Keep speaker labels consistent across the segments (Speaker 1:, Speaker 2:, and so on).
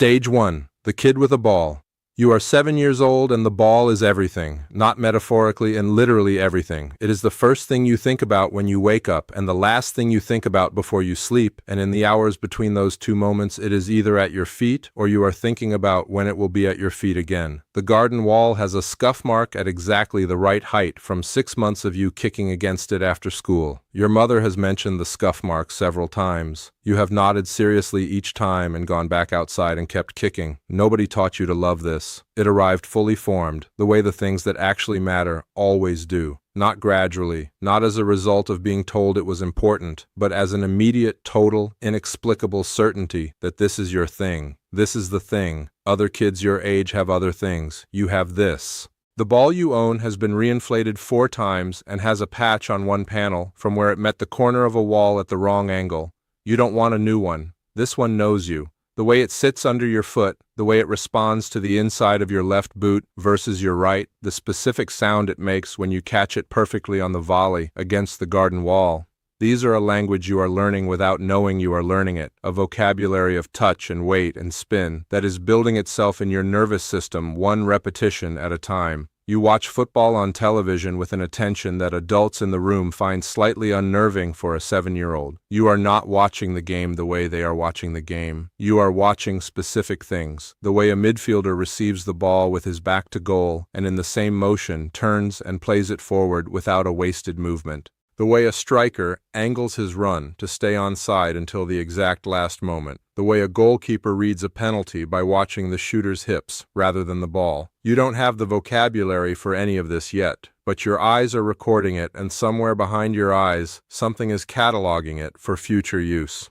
Speaker 1: Stage 1. The kid with a ball. You are 7 years old and the ball is everything, not metaphorically and literally everything. It is the first thing you think about when you wake up and the last thing you think about before you sleep, and in the hours between those two moments it is either at your feet or you are thinking about when it will be at your feet again. The garden wall has a scuff mark at exactly the right height from 6 months of you kicking against it after school. Your mother has mentioned the scuff mark several times. You have nodded seriously each time and gone back outside and kept kicking. Nobody taught you to love this. It arrived fully formed, the way the things that actually matter always do. Not gradually, not as a result of being told it was important, but as an immediate, total, inexplicable certainty that this is your thing. This is the thing. Other kids your age have other things. You have this. The ball you own has been reinflated 4 times and has a patch on one panel from where it met the corner of a wall at the wrong angle. You don't want a new one. This one knows you. The way it sits under your foot, the way it responds to the inside of your left boot versus your right, the specific sound it makes when you catch it perfectly on the volley against the garden wall. These are a language you are learning without knowing you are learning it, a vocabulary of touch and weight and spin that is building itself in your nervous system one repetition at a time. You watch football on television with an attention that adults in the room find slightly unnerving for a 7-year-old. You are not watching the game the way they are watching the game. You are watching specific things. The way a midfielder receives the ball with his back to goal and in the same motion turns and plays it forward without a wasted movement. The way a striker angles his run to stay onside until the exact last moment. The way a goalkeeper reads a penalty by watching the shooter's hips rather than the ball. You don't have the vocabulary for any of this yet, but your eyes are recording it, and somewhere behind your eyes, something is cataloging it for future use.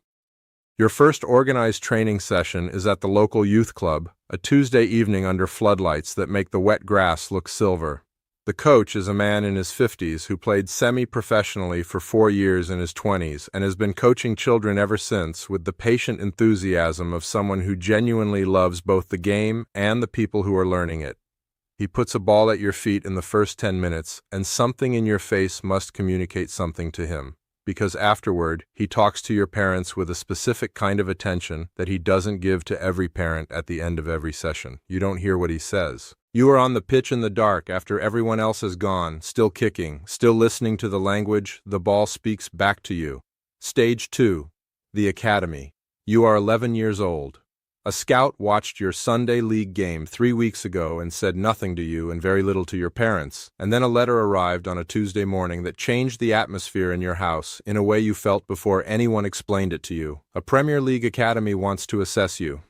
Speaker 1: Your first organized training session is at the local youth club, a Tuesday evening under floodlights that make the wet grass look silver. The coach is a man in his 50s who played semi-professionally for 4 years in his 20s and has been coaching children ever since with the patient enthusiasm of someone who genuinely loves both the game and the people who are learning it. He puts a ball at your feet in the first 10 minutes, and something in your face must communicate something to him, because afterward, he talks to your parents with a specific kind of attention that he doesn't give to every parent at the end of every session. You don't hear what he says. You are on the pitch in the dark after everyone else has gone, still kicking, still listening to the language. The ball speaks back to you. Stage 2. The Academy. You are 11 years old. A scout watched your Sunday league game 3 weeks ago and said nothing to you and very little to your parents, and then a letter arrived on a Tuesday morning that changed the atmosphere in your house in a way you felt before anyone explained it to you. A Premier League academy wants to assess you.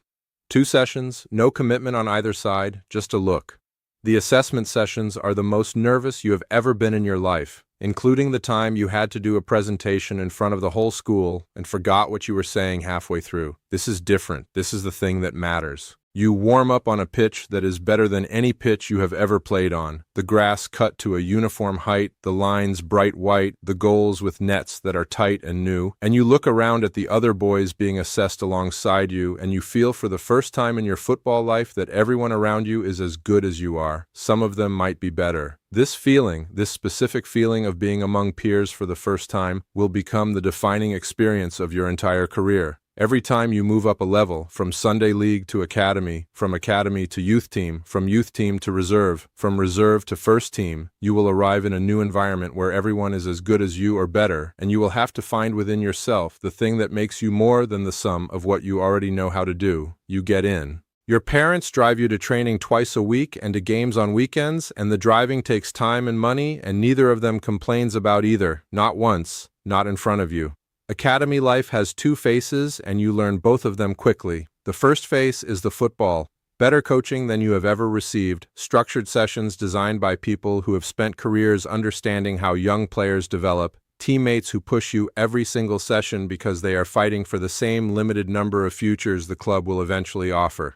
Speaker 1: 2 sessions, no commitment on either side, just a look. The assessment sessions are the most nervous you have ever been in your life, including the time you had to do a presentation in front of the whole school and forgot what you were saying halfway through. This is different. This is the thing that matters. You warm up on a pitch that is better than any pitch you have ever played on. The grass cut to a uniform height, the lines bright white, the goals with nets that are tight and new, and you look around at the other boys being assessed alongside you, and you feel for the first time in your football life that everyone around you is as good as you are. Some of them might be better. This feeling, this specific feeling of being among peers for the first time, will become the defining experience of your entire career. Every time you move up a level, from Sunday League to Academy, from Academy to Youth Team, from Youth Team to Reserve, from Reserve to First Team, you will arrive in a new environment where everyone is as good as you or better, and you will have to find within yourself the thing that makes you more than the sum of what you already know how to do. You get in. Your parents drive you to training twice a week and to games on weekends, and the driving takes time and money, and neither of them complains about either, not once, not in front of you. Academy life has 2 faces, and you learn both of them quickly. The first face is the football. Better coaching than you have ever received, structured sessions designed by people who have spent careers understanding how young players develop, teammates who push you every single session because they are fighting for the same limited number of futures the club will eventually offer.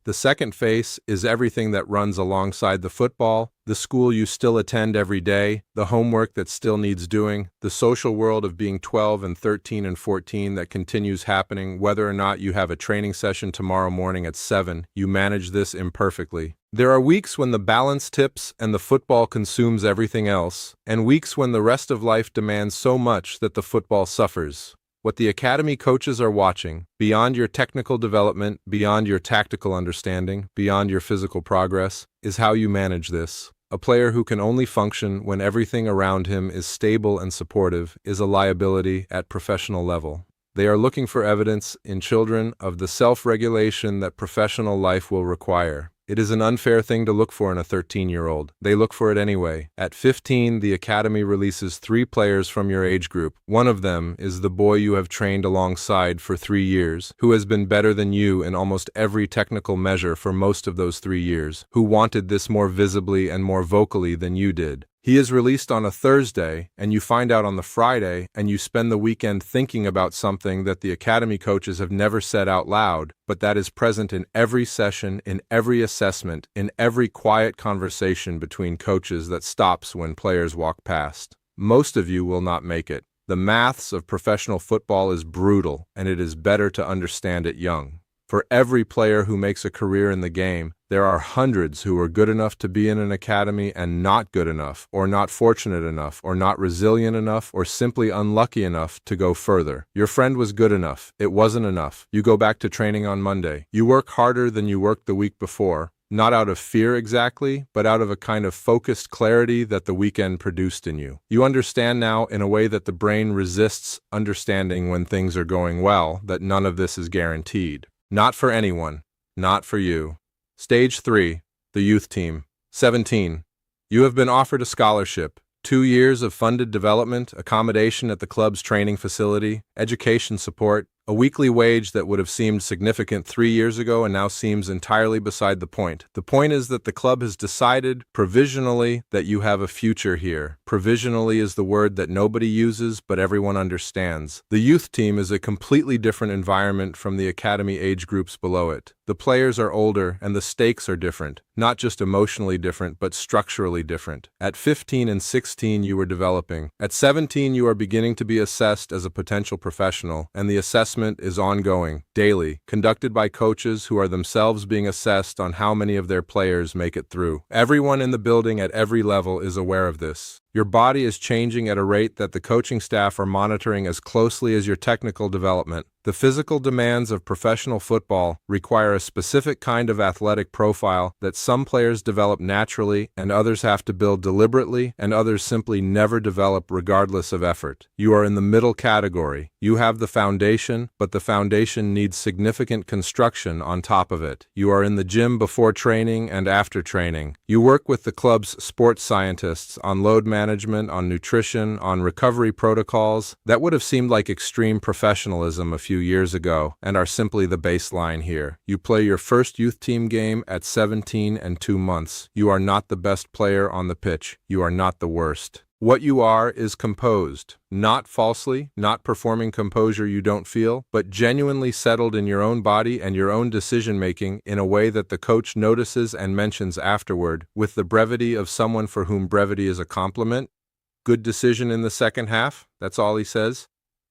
Speaker 1: The second face is everything that runs alongside the football, the school you still attend every day, the homework that still needs doing, the social world of being 12 and 13 and 14 that continues happening whether or not you have a training session tomorrow morning at 7. You manage this imperfectly. There are weeks when the balance tips and the football consumes everything else, and weeks when the rest of life demands so much that the football suffers. What the academy coaches are watching, beyond your technical development, beyond your tactical understanding, beyond your physical progress, is how you manage this. A player who can only function when everything around him is stable and supportive is a liability at professional level. They are looking for evidence in children of the self-regulation that professional life will require. It is an unfair thing to look for in a 13-year-old. They look for it anyway. At 15, the academy releases 3 players from your age group. One of them is the boy you have trained alongside for 3 years, who has been better than you in almost every technical measure for most of those 3 years, who wanted this more visibly and more vocally than you did. He is released on a Thursday, and you find out on the Friday, and you spend the weekend thinking about something that the academy coaches have never said out loud, but that is present in every session, in every assessment, in every quiet conversation between coaches that stops when players walk past. Most of you will not make it. The maths of professional football is brutal, and it is better to understand it young. For every player who makes a career in the game, there are hundreds who are good enough to be in an academy and not good enough, or not fortunate enough, or not resilient enough, or simply unlucky enough to go further. Your friend was good enough. It wasn't enough. You go back to training on Monday. You work harder than you worked the week before, not out of fear exactly, but out of a kind of focused clarity that the weekend produced in you. You understand now in a way that the brain resists understanding when things are going well, that none of this is guaranteed. Not for anyone. Not for you. Stage 3, the youth team. 17. You have been offered a scholarship, 2 years of funded development, accommodation at the club's training facility, education support, a weekly wage that would have seemed significant 3 years ago and now seems entirely beside the point. The point is that the club has decided, provisionally, that you have a future here. Provisionally is the word that nobody uses, but everyone understands. The youth team is a completely different environment from the academy age groups below it. The players are older, and the stakes are different. Not just emotionally different, but structurally different. At 15 and 16, you were developing. At 17, you are beginning to be assessed as a potential professional, and the assessment is ongoing, daily, conducted by coaches who are themselves being assessed on how many of their players make it through. Everyone in the building at every level is aware of this. Your body is changing at a rate that the coaching staff are monitoring as closely as your technical development. The physical demands of professional football require a specific kind of athletic profile that some players develop naturally and others have to build deliberately and others simply never develop regardless of effort. You are in the middle category. You have the foundation, but the foundation needs significant construction on top of it. You are in the gym before training and after training. You work with the club's sports scientists on load management, on nutrition, on recovery protocols that would have seemed like extreme professionalism a few years ago and are simply the baseline here. You play your first youth team game at 17 and 2 months. You are not the best player on the pitch. You are not the worst. What you are is composed, not falsely, not performing composure you don't feel, but genuinely settled in your own body and your own decision-making in a way that the coach notices and mentions afterward, with the brevity of someone for whom brevity is a compliment. Good decision in the second half, that's all he says.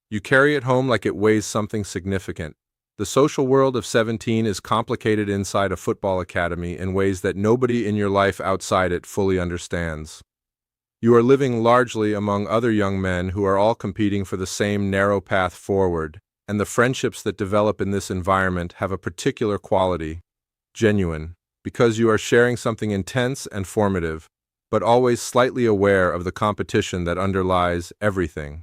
Speaker 1: You carry it home like it weighs something significant. The social world of 17 is complicated inside a football academy in ways that nobody in your life outside it fully understands. You are living largely among other young men who are all competing for the same narrow path forward, and the friendships that develop in this environment have a particular quality, genuine, because you are sharing something intense and formative, but always slightly aware of the competition that underlies everything.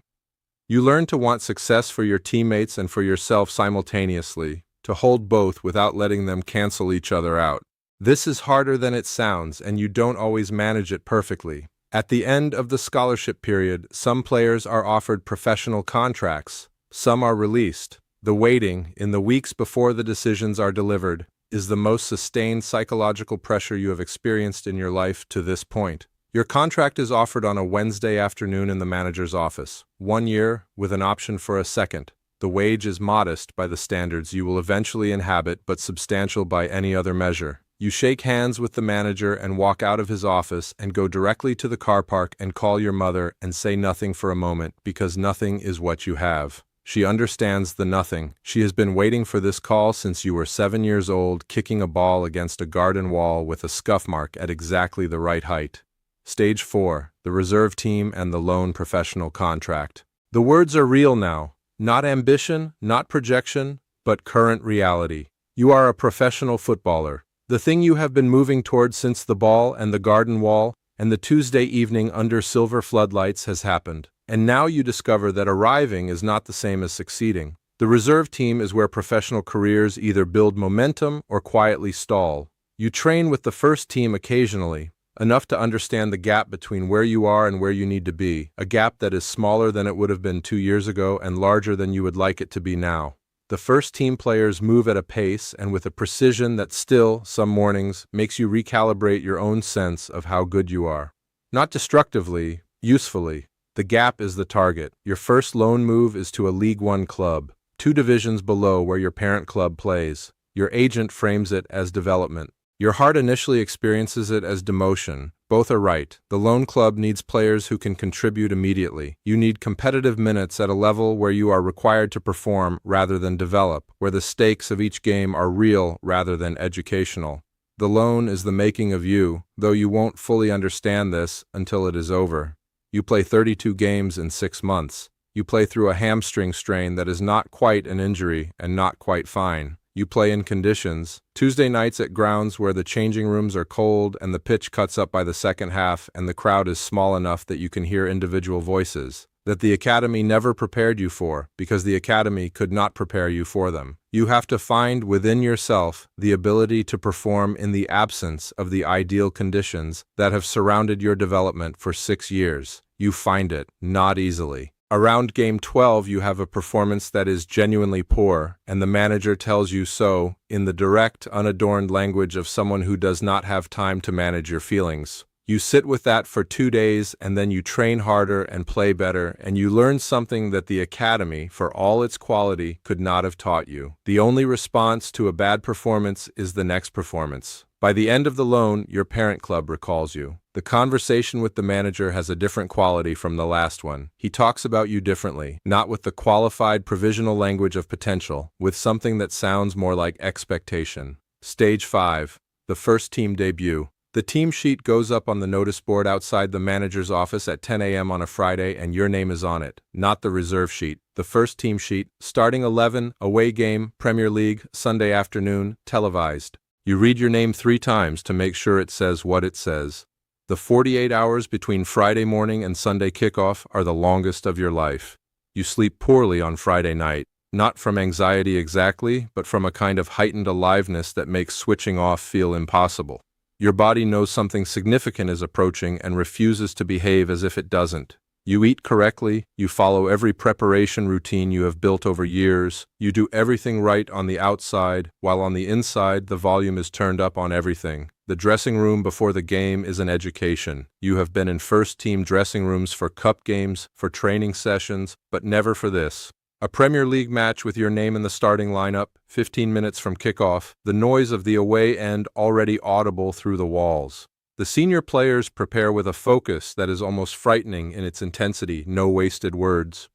Speaker 1: You learn to want success for your teammates and for yourself simultaneously, to hold both without letting them cancel each other out. This is harder than it sounds, and you don't always manage it perfectly. At the end of the scholarship period, some players are offered professional contracts. Some are released. The waiting, in the weeks before the decisions are delivered, is the most sustained psychological pressure you have experienced in your life to this point. Your contract is offered on a Wednesday afternoon in the manager's office. 1 year, with an option for a second. The wage is modest by the standards you will eventually inhabit, but substantial by any other measure. You shake hands with the manager and walk out of his office and go directly to the car park and call your mother and say nothing for a moment, because nothing is what you have. She understands the nothing. She has been waiting for this call since you were 7 years old, kicking a ball against a garden wall with a scuff mark at exactly the right height. Stage 4, the reserve team and the lone professional contract. The words are real now. Not ambition, not projection, but current reality. You are a professional footballer. The thing you have been moving towards since the ball and the garden wall and the Tuesday evening under silver floodlights has happened. And now you discover that arriving is not the same as succeeding. The reserve team is where professional careers either build momentum or quietly stall. You train with the first team occasionally, enough to understand the gap between where you are and where you need to be, a gap that is smaller than it would have been 2 years ago and larger than you would like it to be now. The first team players move at a pace and with a precision that still, some mornings, makes you recalibrate your own sense of how good you are. Not destructively, usefully. The gap is the target. Your first loan move is to a League One club, 2 divisions below where your parent club plays. Your agent frames it as development. Your heart initially experiences it as demotion. Both are right. The loan club needs players who can contribute immediately. You need competitive minutes at a level where you are required to perform rather than develop, where the stakes of each game are real rather than educational. The loan is the making of you, though you won't fully understand this until it is over. You play 32 games in 6 months. You play through a hamstring strain that is not quite an injury and not quite fine. You play in conditions, Tuesday nights at grounds where the changing rooms are cold and the pitch cuts up by the second half and the crowd is small enough that you can hear individual voices, that the academy never prepared you for because the academy could not prepare you for them. You have to find within yourself the ability to perform in the absence of the ideal conditions that have surrounded your development for 6 years. You find it, not easily. Around game 12 you have a performance that is genuinely poor, and the manager tells you so in the direct, unadorned language of someone who does not have time to manage your feelings. You sit with that for 2 days and then you train harder and play better, and you learn something that the academy, for all its quality, could not have taught you. The only response to a bad performance is the next performance. By the end of the loan, your parent club recalls you. The conversation with the manager has a different quality from the last one. He talks about you differently, not with the qualified provisional language of potential, with something that sounds more like expectation. Stage 5. The first team debut. The team sheet goes up on the notice board outside the manager's office at 10 a.m. on a Friday and your name is on it, not the reserve sheet. The first team sheet, starting 11, away game, Premier League, Sunday afternoon, televised. You read your name 3 times to make sure it says what it says. The 48 hours between Friday morning and Sunday kickoff are the longest of your life. You sleep poorly on Friday night, not from anxiety exactly, but from a kind of heightened aliveness that makes switching off feel impossible. Your body knows something significant is approaching and refuses to behave as if it doesn't. You eat correctly, you follow every preparation routine you have built over years, you do everything right on the outside, while on the inside the volume is turned up on everything. The dressing room before the game is an education. You have been in first-team dressing rooms for cup games, for training sessions, but never for this. A Premier League match with your name in the starting lineup, 15 minutes from kickoff, the noise of the away end already audible through the walls. The senior players prepare with a focus that is almost frightening in its intensity, no wasted words.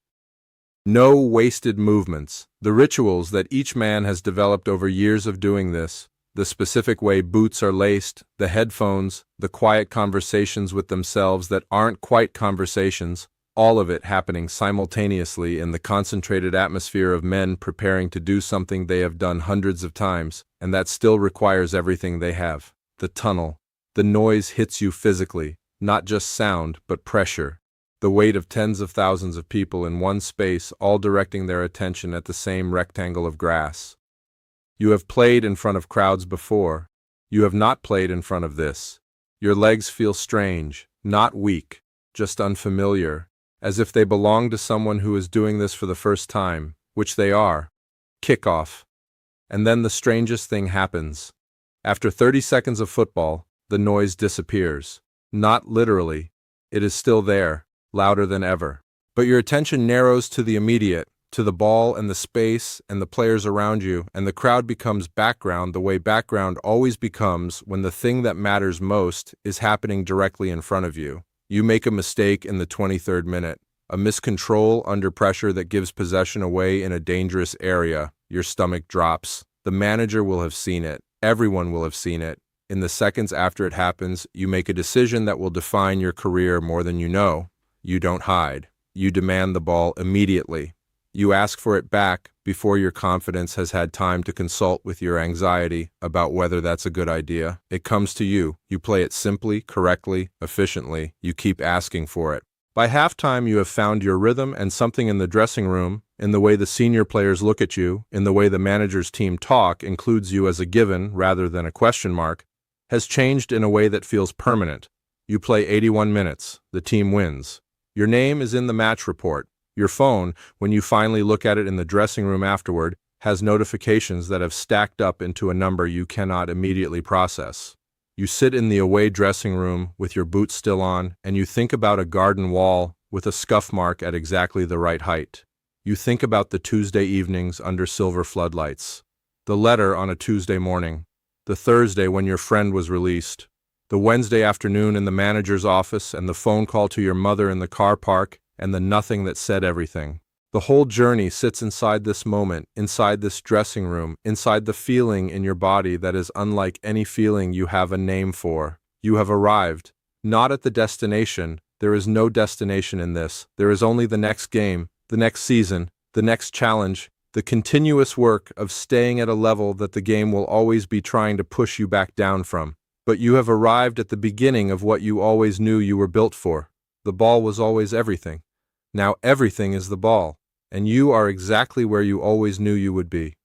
Speaker 1: No wasted movements. The rituals that each man has developed over years of doing this, the specific way boots are laced, the headphones, the quiet conversations with themselves that aren't quite conversations, all of it happening simultaneously in the concentrated atmosphere of men preparing to do something they have done hundreds of times, and that still requires everything they have. The tunnel. The noise hits you physically, not just sound, but pressure. The weight of tens of thousands of people in one space, all directing their attention at the same rectangle of grass. You have played in front of crowds before. You have not played in front of this. Your legs feel strange, not weak, just unfamiliar, as if they belong to someone who is doing this for the first time, which they are. Kickoff. And then the strangest thing happens. After 30 seconds of football, the noise disappears. Not literally. It is still there, louder than ever. But your attention narrows to the immediate, to the ball and the space and the players around you, and the crowd becomes background the way background always becomes when the thing that matters most is happening directly in front of you. You make a mistake in the 23rd minute, a miscontrol under pressure that gives possession away in a dangerous area. Your stomach drops. The manager will have seen it. Everyone will have seen it. In the seconds after it happens, you make a decision that will define your career more than you know. You don't hide. You demand the ball immediately. You ask for it back before your confidence has had time to consult with your anxiety about whether that's a good idea. It comes to you. You play it simply, correctly, efficiently. You keep asking for it. By halftime, you have found your rhythm, and something in the dressing room, in the way the senior players look at you, in the way the manager's team talk, includes you as a given rather than a question mark, has changed in a way that feels permanent. You play 81 minutes. The team wins. Your name is in the match report. Your phone, when you finally look at it in the dressing room afterward, has notifications that have stacked up into a number you cannot immediately process. You sit in the away dressing room with your boots still on, and you think about a garden wall with a scuff mark at exactly the right height. You think about the Tuesday evenings under silver floodlights, the letter on a Tuesday morning, the Thursday when your friend was released, the Wednesday afternoon in the manager's office, and the phone call to your mother in the car park, and the nothing that said everything. The whole journey sits inside this moment, inside this dressing room, inside the feeling in your body that is unlike any feeling you have a name for. You have arrived, not at the destination. There is no destination in this. There is only the next game, the next season, the next challenge, the continuous work of staying at a level that the game will always be trying to push you back down from. But you have arrived at the beginning of what you always knew you were built for. The ball was always everything. Now everything is the ball, and you are exactly where you always knew you would be.